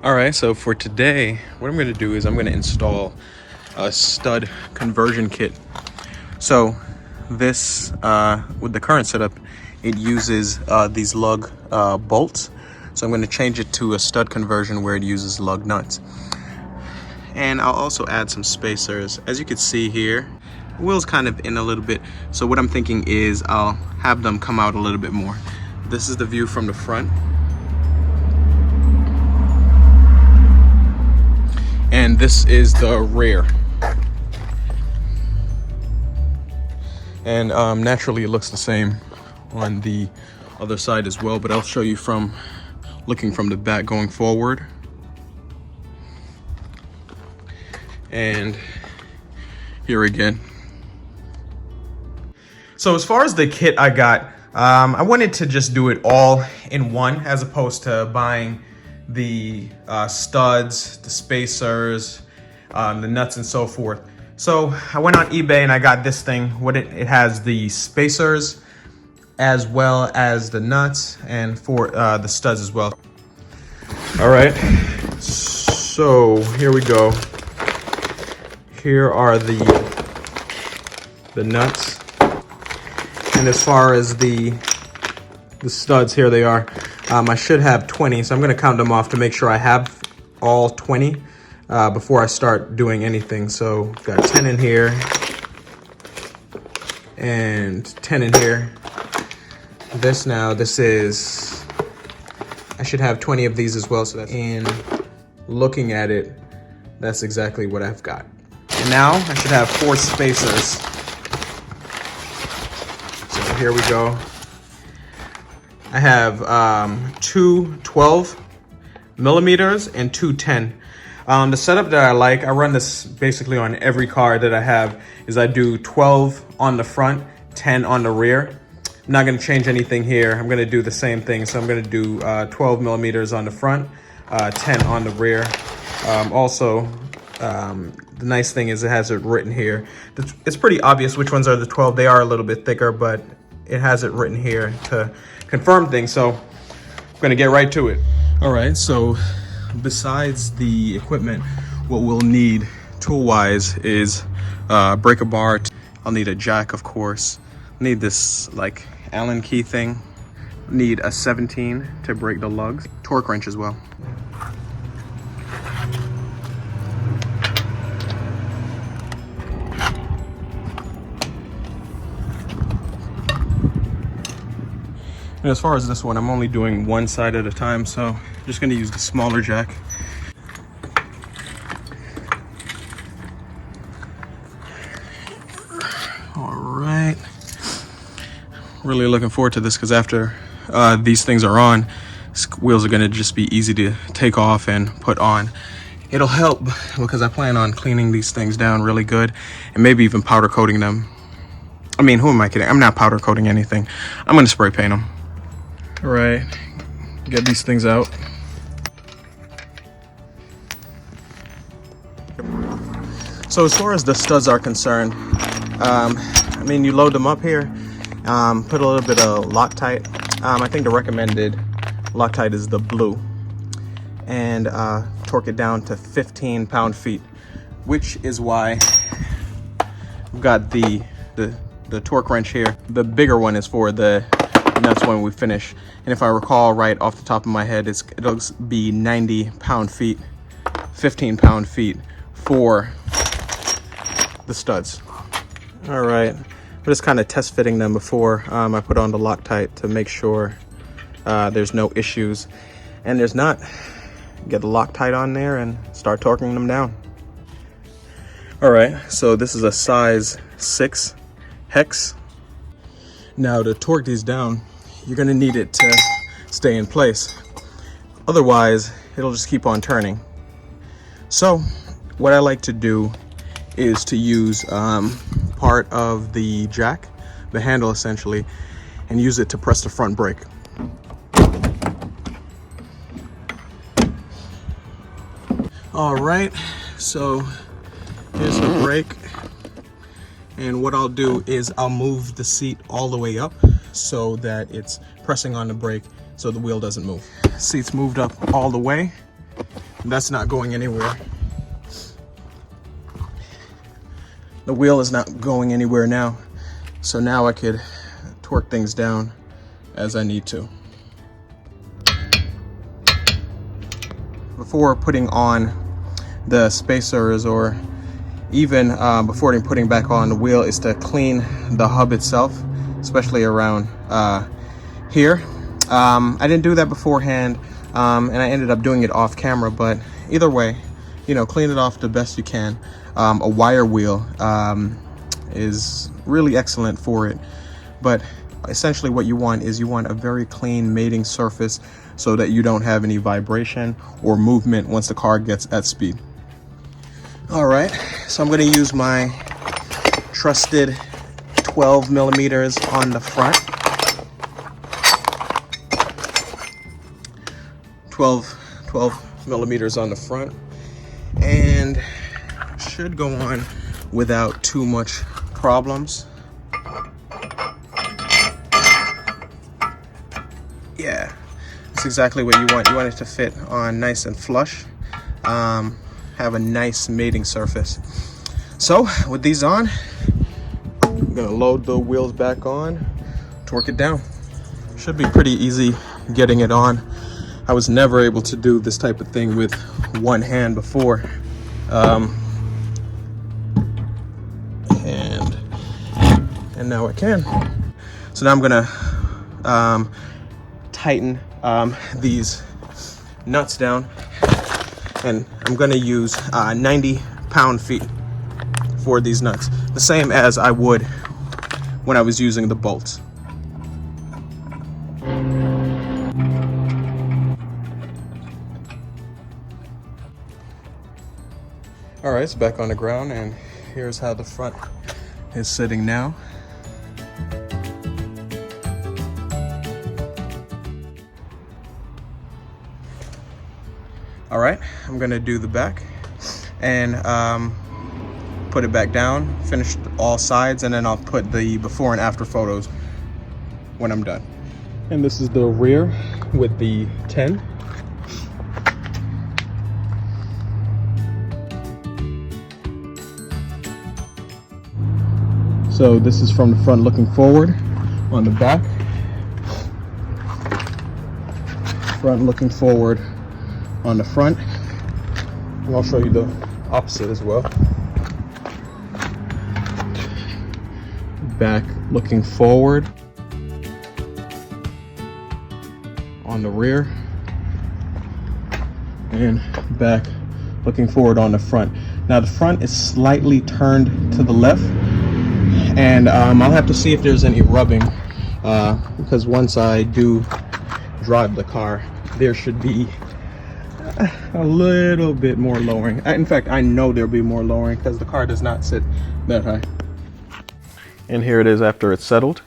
All right, so for today, what I'm gonna do is I'm gonna install a stud conversion kit. So this, with the current setup, it uses these lug bolts. So I'm gonna change it to a stud conversion where it uses lug nuts. And I'll also add some spacers. As you can see here, the wheel's kind of in a little bit. So what I'm thinking is I'll have them come out a little bit more. This is the view from the front. And this is the rear. And naturally it looks the same on the other side as well, but I'll show you from looking from the back going forward. And here again. So as far as the kit I got, I wanted to just do it all in one as opposed to buying the studs, the spacers, the nuts and so forth. So I went on eBay and I got this thing. It has the spacers as well as the nuts and for the studs as well. All right, so here we go. Here are the nuts. And as far as the studs, here they are. I should have 20, so I'm gonna count them off to make sure I have all 20 before I start doing anything. So I've got 10 in here and 10 in here. This is, I should have 20 of these as well. So that's, in looking at it, that's exactly what I've got. And now I should have 4 spacers. So here we go. I have 2 12 millimeters and 2 10. The setup that I like, I run this basically on every car that I have, is I do 12 on the front, 10 on the rear. I'm not gonna change anything here. I'm gonna do the same thing. So I'm gonna do 12 millimeters on the front, 10 on the rear. Also, the nice thing is it has it written here. It's pretty obvious which ones are the 12. They are a little bit thicker, but it has it written here to confirm things. So I'm gonna get right to it. All right, so besides the equipment, what we'll need tool-wise is breaker bar. I'll need a jack, of course. I'll need this like Allen key thing. I'll need a 17 to break the lugs. Torque wrench as well. And as far as this one, I'm only doing one side at a time, so I'm just gonna use the smaller jack. All right. Really looking forward to this because after these things are on, wheels are gonna just be easy to take off and put on. It'll help because I plan on cleaning these things down really good and maybe even powder coating them. I mean, who am I kidding? I'm not powder coating anything. I'm gonna spray paint them. All right, get these things out. So as far as the studs are concerned, I mean, you load them up here, put a little bit of Loctite. I think the recommended Loctite is the blue, and torque it down to 15 pound-feet, which is why I've got the torque wrench here. The bigger one is for the nuts when we finish, and if I recall right off the top of my head, it'll be 90 pound-feet, 15 pound-feet for the studs. All right, I'm just kind of test fitting them before I put on the Loctite to make sure there's no issues, and there's not. Get the Loctite on there and start torquing them down. All right, so this is a size 6 hex. Now to torque these down, you're gonna need it to stay in place. Otherwise, it'll just keep on turning. So what I like to do is to use part of the jack, the handle essentially, and use it to press the front brake. All right, so here's the brake. And what I'll do is I'll move the seat all the way up so that it's pressing on the brake so the wheel doesn't move. Seat's moved up all the way. That's not going anywhere. The wheel is not going anywhere now. So now I could torque things down as I need to. Before putting on the spacers, or even before putting back on the wheel, is to clean the hub itself, especially around here. I didn't do that beforehand, and I ended up doing it off camera, but either way, you know, clean it off the best you can. A wire wheel is really excellent for it, but essentially what you want is you want a very clean mating surface so that you don't have any vibration or movement once the car gets at speed. All right, so I'm going to use my trusted 12 millimeters on the front. 12 millimeters on the front, and should go on without too much problems. Yeah, that's exactly what you want. You want it to fit on nice and flush, have a nice mating surface. So with these on, I'm gonna load the wheels back on, torque it down. Should be pretty easy getting it on. I was never able to do this type of thing with one hand before. And now I can. So now I'm gonna tighten these nuts down, and I'm gonna use 90 pound-feet for these nuts, the same as I would when I was using the bolts. All right, it's back on the ground, and here's how the front is sitting now. All right, I'm gonna do the back and put it back down, finish all sides, and then I'll put the before and after photos when I'm done. And this is the rear with the 10. So this is from the front looking forward on the back. Front looking forward on the front. And I'll show you the opposite as well. Back looking forward on the rear, and back looking forward on the front. Now the front is slightly turned to the left, and I'll have to see if there's any rubbing, because once I do drive the car, there should be a little bit more lowering. In fact, I know there'll be more lowering because the car does not sit that high. And here it is after it's settled.